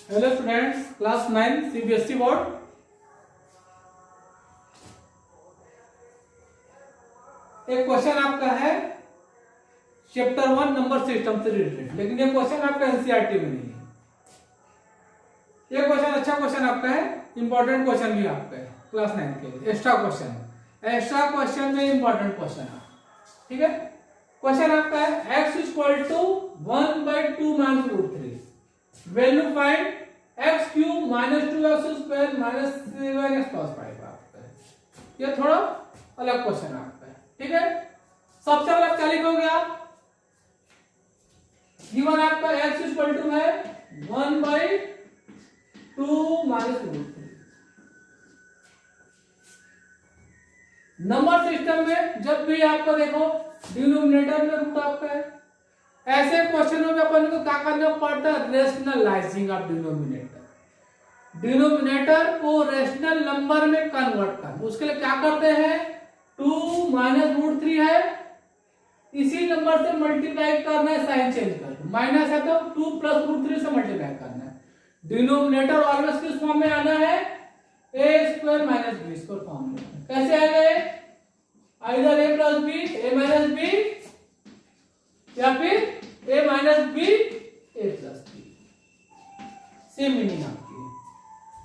Hello students, class 9 CBSE board. एक question आपका है चैप्टर 1 नंबर सिस्टम से रिलेटेड, लेकिन ये क्वेश्चन आपका एनसीईआरटी में नहीं है। ये क्वेश्चन अच्छा क्वेश्चन आपका है, इंपॉर्टेंट क्वेश्चन भी आपका है क्लास 9 के लिए। एक्स्ट्रा क्वेश्चन में इंपॉर्टेंट क्वेश्चन है, ठीक है। क्वेश्चन आपका है x equal to 1/2 minus root 3, value find x cube minus 2x square minus 7x plus 5 आपका है। ये थोड़ा अलग क्वेश्चन आपका है, ठीक है। सबसे पहले क्या लिखोगे आप, गिवन आपका x इक्वल टू है 1/2 माइनस रूट 3। नंबर सिस्टम में जब भी आपको देखो डिनोमिनेटर में रूट आपका है, ऐसे क्वेश्चनों में अपन को क्या करना पड़ता है, रेशनलाइजिंग ऑफ डिनोमिनेटर को रेशनल नंबर में कन्वर्ट करना। उसके लिए क्या करते हैं, 2 माइनस रूट 3 है, इसी नंबर से मल्टीप्लाई करना है, साइन चेंज करना, माइनस है तो 2 प्लस रूट 3 से मल्टीप्लाई करना है। डिनोमिनेटर ऑलवेज किस फॉर्म में आना है, a square minus b square form में। कैसे आएगा, either a plus b, a minus b, या फिर a minus b, a plus b, same meaning आपकी है।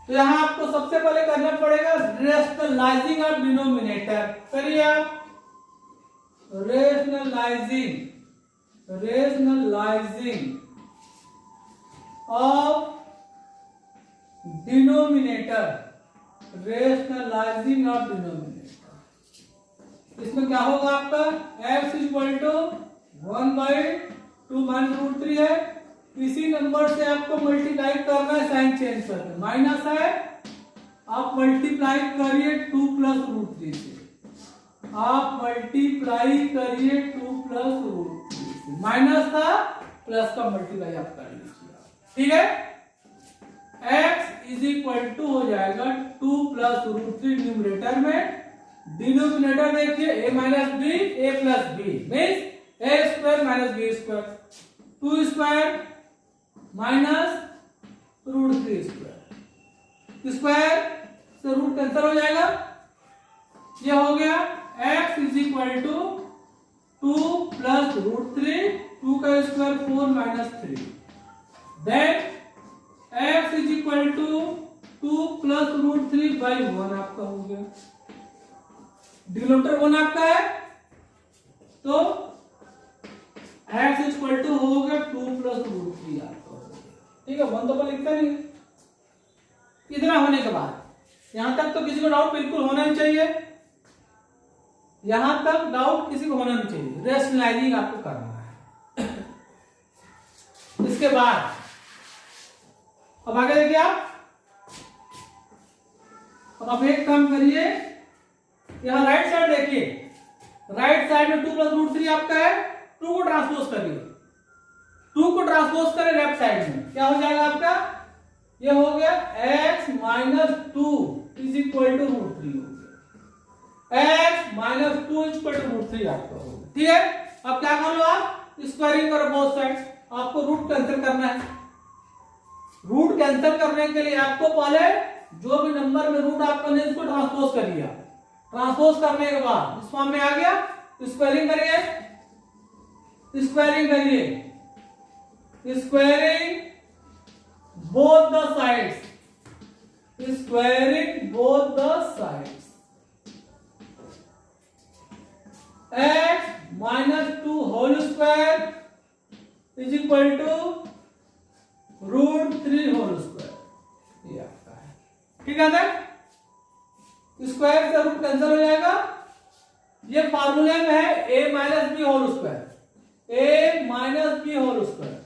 तो यहां आपको सबसे पहले करना पड़ेगा रेशनलाइजिंग ऑफ डिनोमिनेटर। करिए आप, rationalising of denominator, rationalising of denominator. इसमें क्या होगा आपका, x equal to 1/2 minus root 3 है, इसी नंबर से आपको मल्टीप्लाई करना है, साइन चेंज करके, माइनस है आप मल्टीप्लाई करिए 2 प्लस रूट 3 से, आप मल्टीप्लाई करिए 2 प्लस रूट 3 से, माइनस था प्लस का मल्टीप्लाई आप कर लीजिए, ठीक है। x इज इक्वल टू हो जाएगा 2 प्लस रूट 3 न्यूमरेटर में, डिनोमिनेटर देखिए a minus b, a plus b means a square minus b square, 2 square minus root 3 square, square से रूट कैंसिल हो जाएगा, ये हो गया x is equal to 2 plus root 3, 2 का square 4 minus 3, then x is equal to 2 plus root 3 by 1 आपका हो गया। डिनोमिनेटर 1 आपका है तो x इक्वल टू हो गया 2 प्लस रूट 3 आपका हो गया, ठीक है। 1 तो पर लिखता नहीं। इतना होने के बाद यहां तक तो किसी को डाउट बिल्कुल होना नहीं चाहिए, यहां तक डाउट किसी को होना नहीं चाहिए। रेशनलाइजिंग आपको करना है। इसके बाद अब आगे देखिए अब एक काम करिए, यहां राइट साइड देखिए, राइट साइड में 2 प्लस रूट 3 आपका है, 2 को ट्रांसपोज करिए, 2 को ट्रांसपोज करें लेफ्ट साइड में, क्या हो जाएगा आपका, ये हो गया x minus 2 is equal to root 3 हो गया, x minus 2 equal to root 3 आपका हो गया, ठीक है। अब क्या कर लो, आप स्क्वायरिंग करो बोथ साइड, आपको रूट कैंसिल करना है। रूट कैंसिल करने के लिए आपको पहले जो भी नंबर में रूट आपका नहीं उसको ट्रांसपोज करिए, ट्रांसपोज करने के बाद इस फॉर्म में आ गया, स्क्वायरिंग करिए, squaring both the sides, squaring both the sides, x minus 2 whole square is equal to root 3 whole square, ये आपका है, ठीक है ना। स्क्वायर से रूट कैंसिल हो जाएगा, ये फार्मूले में है a minus b whole square, a minus b whole square,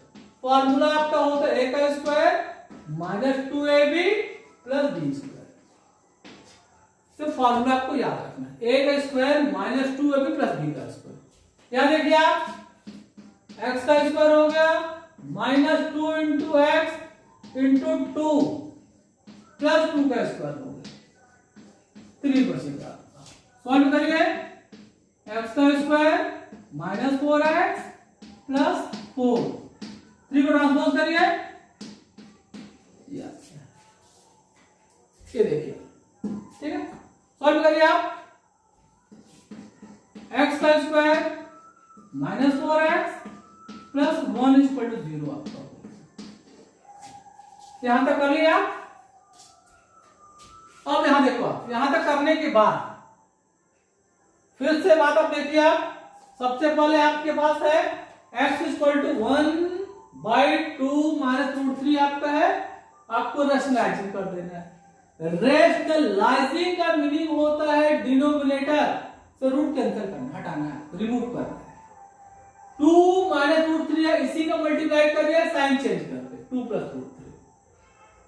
formula आपका होता है a का square minus 2ab plus b square. तो फार्मूला आपको याद रखना है, a का square minus 2ab plus b का स्क्वायर। यहां देखिए आप, x का स्क्वायर हो गया minus 2 into x into 2 plus 2 का स्क्वायर हो गया, 3 बचेगा। सॉल्व करिए, x का स्क्वायर माइनस 4x प्लस 4, 3 को ट्रांसपोज करिए, ये आता है, ये देखिए, ठीक है। सॉल्व करिए आप। एक्स का square minus 4x plus 1 equal to 0 आपका यहां तक कर लिया। अब यहां देखो, आप यहां तक करने के बाद फिर से बात आप देखिए। आप सबसे पहले आपके पास है x equal to 1/2 minus root 3 आपका है, आपको रेशनलाइजिंग कर देना है। रेशनलाइजिंग का मीनिंग होता है डिनोमिनेटर से रूट कैंसिल करना, हटाना है, रिमूव करना है। 2 माइनस रूट 3 है, इसी का मल्टीप्लाई करिए, साइन चेंज करके 2 plus root 3,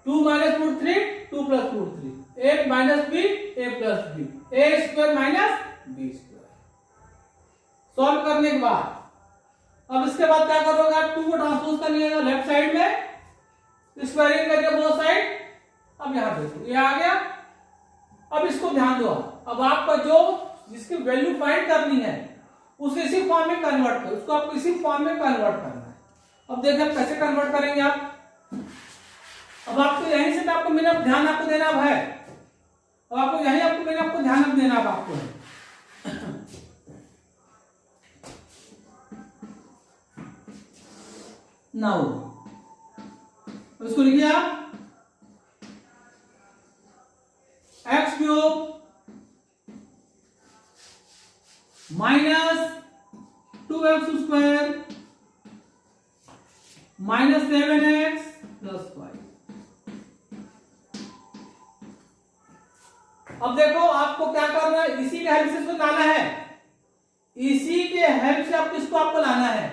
2 minus root 3 2 plus root 3, a minus b a plus b, a square minus b square. Solve करने के बाद अब इसके बाद क्या करोगे आप, 2 को ट्रांसपोज कर लिएगा लेफ्ट साइड में, स्क्वायरिंग करके बोथ साइड। अब यहां देखो ये आ गया। अब इसको ध्यान दो, अब आपका जो जिसकी वैल्यू फाइंड करनी है उसे इसी फॉर्म में कन्वर्ट करो, उसको आपको इसी फॉर्म में कन्वर्ट करना है। अब देखिए आप कैसे कन्वर्ट करेंगे आप। अब आपको यहीं से आपको मेरा ध्यान आपको देना है, अब आपको यहीं आपको मेरा आपको ध्यान देना है आपको है। नाउ इसको लिखिए आप, x cube minus 2x square minus 7x plus 5। अब देखो आपको क्या करना है, इसी के हेल्प से इसको लाना है, इसी के हेल्प से आप किसको आपको लाना है।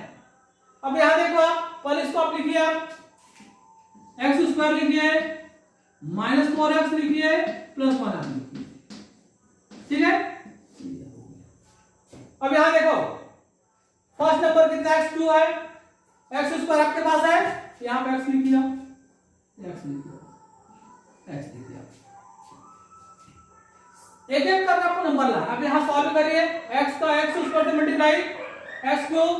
अब यहां देखो आप पहले इसको आप लिखिए, आप एक्स स्क्वायर लिखिए माइनस 4x लिखिए प्लस 1 आप लिखिए, ठीक है। अब यहां देखो फर्स्ट नंबर कितना x2 है, एक्स स्क्वायर आपके पास है, यहां पे x लिखिए, x लिखिए, x लिखिए। एक एक करके आपको नंबर लाना। अब यहां सॉल्व करिए, x का x स्क्वायर से मल्टीप्लाई, x क्यूब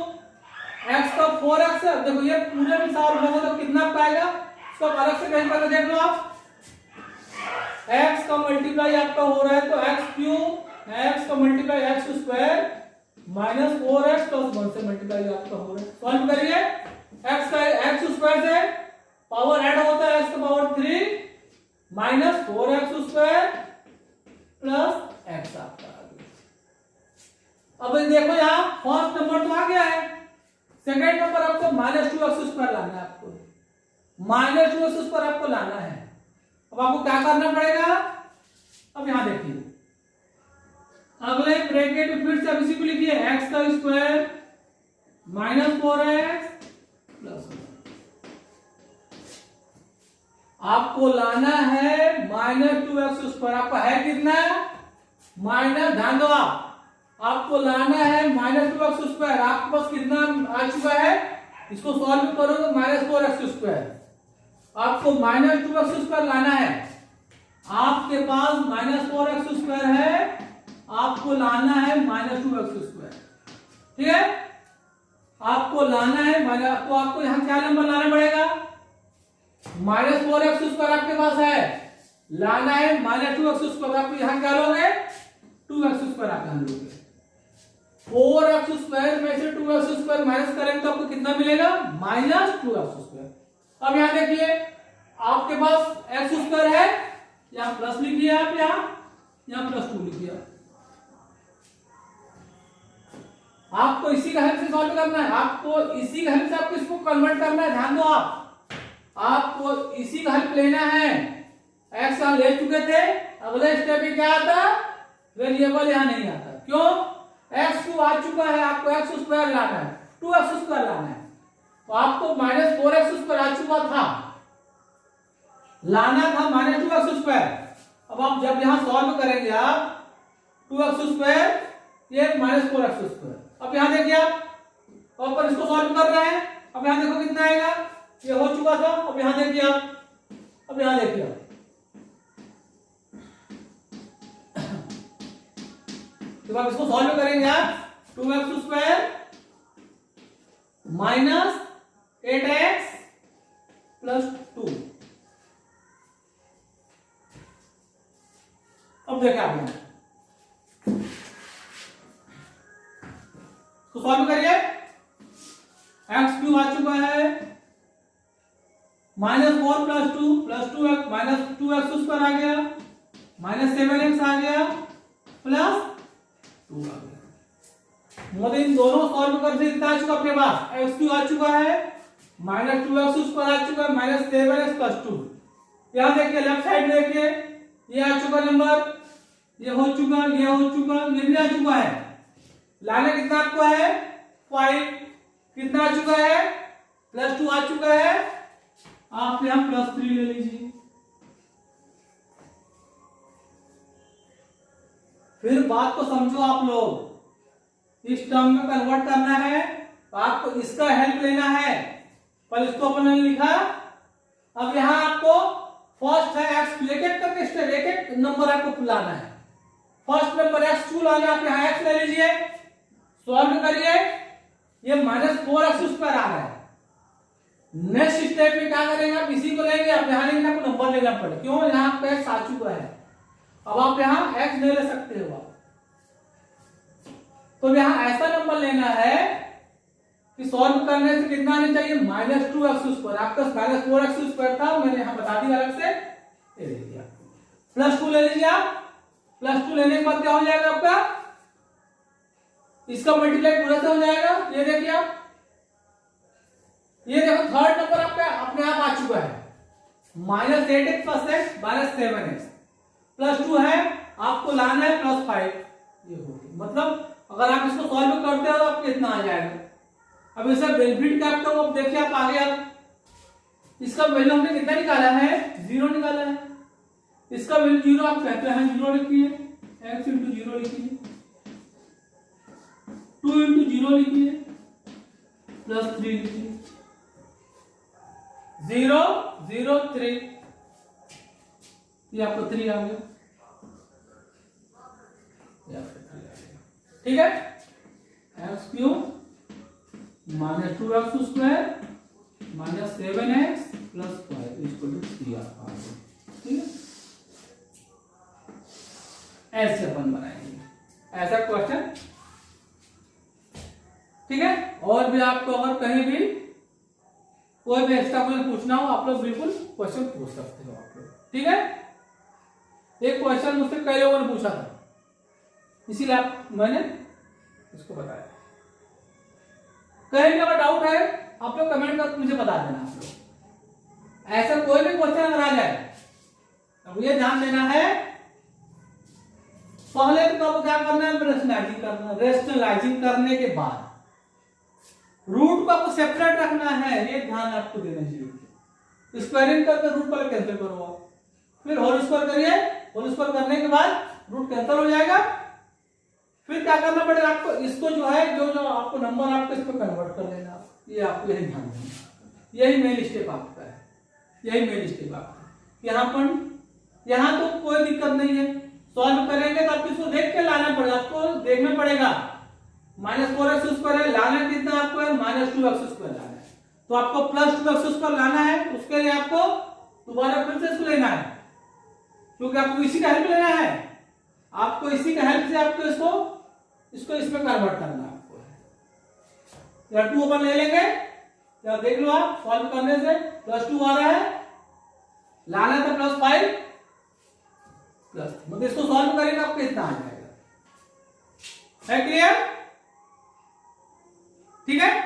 x का 4x है। देखो ये पूरे में सॉल्व होगा तो कितना पाएगा, इसको अलग से कहीं पर देख लो आप। x का मल्टीप्लाई आपका हो रहा है तो x क्यूब x का multiply x square minus 4x plus 1 से मल्टीप्लाई आपका हो रहा है। सॉल्व करिए, x का x स्क्वायर से पावर ऐड होता है x का power 3 minus 4x square plus x आपका आ गया। अब देखो यहां फर्स्ट नंबर तो आ गया है, सेकंड नंबर आपको माइनस 2x स्क्वायर लाना है, आपको माइनस 2x स्क्वायर आपको लाना है। अब आपको क्या करना पड़ेगा, अब यहां देखिए अगले ब्रैकेट में फिर से अब इसी को लिखिए, x का स्क्वायर माइनस 4x प्लस 1। आपको लाना है माइनस 2x स्क्वायर, आपका है कितना, माइनस, ध्यान दो आपको लाना है माइनस 2x स्क्वायर। आपके पास कितना आ चुका है, इसको सॉल्व करोगे माइनस 4x स्क्वायर, आपको माइनस 2x स्क्वायर लाना है। आपके पास माइनस 4x स्क्वायर है, आपको लाना है माइनस 2x स्क्वायर, ठीक है। आपको लाना है माइनस, तो आपको यहां क्या नंबर लाना पड़ेगा, माइनस 4x स्क्वायर आपके पास है, लाना है माइनस 2x स्क्वायर। आपको यहां क्या लोगे, 2x स्क्वायर आप यहां लोगे। 4x स्क्वायर में से 2x स्क्वायर माइनस करेंगे तो आपको कितना मिलेगा, माइनस 2x स्क्वायर। अब यहां देखिए आपके पास x स्क्वायर है, यहां प्लस लिखिए आप, यहां प्लस 2 लिखिए। आपको इसी का हेल्प से सॉल्व करना है, आपको इसी का हेल्प से आपको इसको कन्वर्ट करना है। ध्यान दो आपको इसी का हेल्प लेना है। x यहां ले चुके थे, अगले स्टेप में क्या आता, वेरिएबल यहां नहीं आता, क्यों, x2 आ चुका है, आपको x स्क्वायर लाना है, 2x स्क्वायर लाना है। तो आपको माइनस 4x स्क्वायर आ चुका था, लाना था माइनस 2x स्क्वायर। अब आप जब यहां सॉल्व करेंगे आप 2x स्क्वायर ये माइनस 4x स्क्वायर। अब यहां देखिए आप ऊपर इसको सॉल्व कर रहे हैं, अब यहां देखो कितना आएगा, ये हो चुका था। अब यहां देखिए आप, अब यहां देखिए आप, जब आप इसको सॉल्व करेंगे आप 2x square minus 8x plus 2, अब देखिए आप यहाँ तो सॉल्व करिए। एक्स क्यूब आ चुका है -4 + 2 -2x स्क्वायर आ गया, -7x आ गया, +2 आ गया। मतलब इन दोनों सॉल्व करके इतना आ चुका अपने पास, एक्स क्यूब आ चुका है, -2x स्क्वायर आ चुका है, -7x + 2। यहाँ देखिए लेफ्ट साइड देखिए, ये आ चुका नंबर, ये हो चुका, ये हो चुका, ये भी आ चुका है। लाना कितना आपको है 5, कितना आ चुका है +2 आ चुका है, आप यहां +3 ले लीजिए। फिर बात को समझो आप लोग, इस टर्म में कन्वर्ट करना है तो आपको इसका हेल्प लेना है, पर इसको अपन ने लिखा। अब यहां आपको फर्स्ट है एक्स, एक एक करके स्टेप, एक एक नंबर आपको लाना है। फर्स्ट नंबर x2 लाना, आप यहां x ले लीजिए, सॉल्व करिए, ये -4x स्क्वायर आ रहा है। नेक्स्ट स्टेप में क्या करेंगे, आप इसी को लेंगे, आप यहां लेंगे, आपको नंबर लेना पड़ेगा, क्यों, यहां पे x आ चुका है। अब आप यहां x नहीं ले सकते हो आप, तो यहां ऐसा नंबर लेना है कि सॉल्व करने से कितना आना चाहिए -2x स्क्वायर। आपका -4x स्क्वायर था, मैंने यहां बता दिया अलग से, ये देखिए +2 ले लीजिए आप। +2 लेने के बाद क्या हो जाएगा आपका, इसका मल्टीप्लाई पूरा से हो जाएगा। ये देखिए आप, ये देखो थर्ड नंबर आपका अपने आप आ चुका है, -8x + x -7x +2 है, आपको लाना है +5। ये हो गया, मतलब अगर आप इसको सॉल्व करते हो तो आपको कितना आ जाएगा। अब इसका बेनिफिट क्या आपका, अब देखिए आप आगे, आप इसका वैल्यू हमने कितना निकाला है 0 निकाला है, इसका वैल्यू 0 आप कहते हैं 0 लिखिए, x × 0 लिखिए, 2 × 0 लिखिए, +3 लिखिए, 0 0 3, ये आपको 3 आ गया, ठीक है। X cube -2x square -7x + 5 = 3 आ गया, ठीक है। ऐसे अपन बनाएंगे ऐसा क्वेश्चन, ठीक है। और भी आपको अगर कहीं भी कोई भी एक्स्ट्रा क्वेश्चन पूछना हो, आप लोग बिल्कुल क्वेश्चन पूछ सकते हो आप लोग, ठीक है। एक क्वेश्चन मुझसे कई लोगों ने पूछा था, इसीलिए मैंने इसको बताया। कहीं भी अगर डाउट है आप लोग कमेंट करके मुझे बता देना। आप लोग ऐसा कोई भी क्वेश्चन अगर आ जाए, अब ये ध्यान देना है, पहले तो आपको क्या करना है, रेशनलाइजिंग करना है। रेशनलाइजिंग करने के बाद रूट को आपको सेपरेट रखना है, ये ध्यान आपको देना चाहिए। स्क्वायरिंग करके रूट पर कैंसिल करो आप, फिर होल स्क्वायर करिए, होल स्क्वायर करने के बाद रूट कैंसिल हो जाएगा। फिर क्या करना पड़ेगा आपको, इसको जो है जो जो आपको नंबर आपको इस पर कन्वर्ट कर लेना, ये आपको यही ध्यान देना, यही मेन स्टेप आपका है, यही मेन स्टेप आपका। यहाँ पर यहाँ तो कोई दिक्कत नहीं है, सॉल्व करेंगे तो आपको इसको देख के लाना पड़ेगा, आपको देखना पड़ेगा। -4x स्क्वायर है, लाना कितना आपको है -2x स्क्वायर लाना है, तो आपको +2x स्क्वायर लाना है। उसके लिए आपको दोबारा फिर से इसको लेना है, क्योंकि आपको इसी का हेल्प लेना है, आपको इसी का हेल्प से आपको इसको इसमें कन्वर्ट करना है आपको। या 2 अपन ले लेंगे, या देख लो आप सॉल्व करने से +2 आ रहा है, लाना था +5 मतलब इसको सॉल्व करेंगे आपको कितना आ जाएगा, है क्लियर, ठीक है।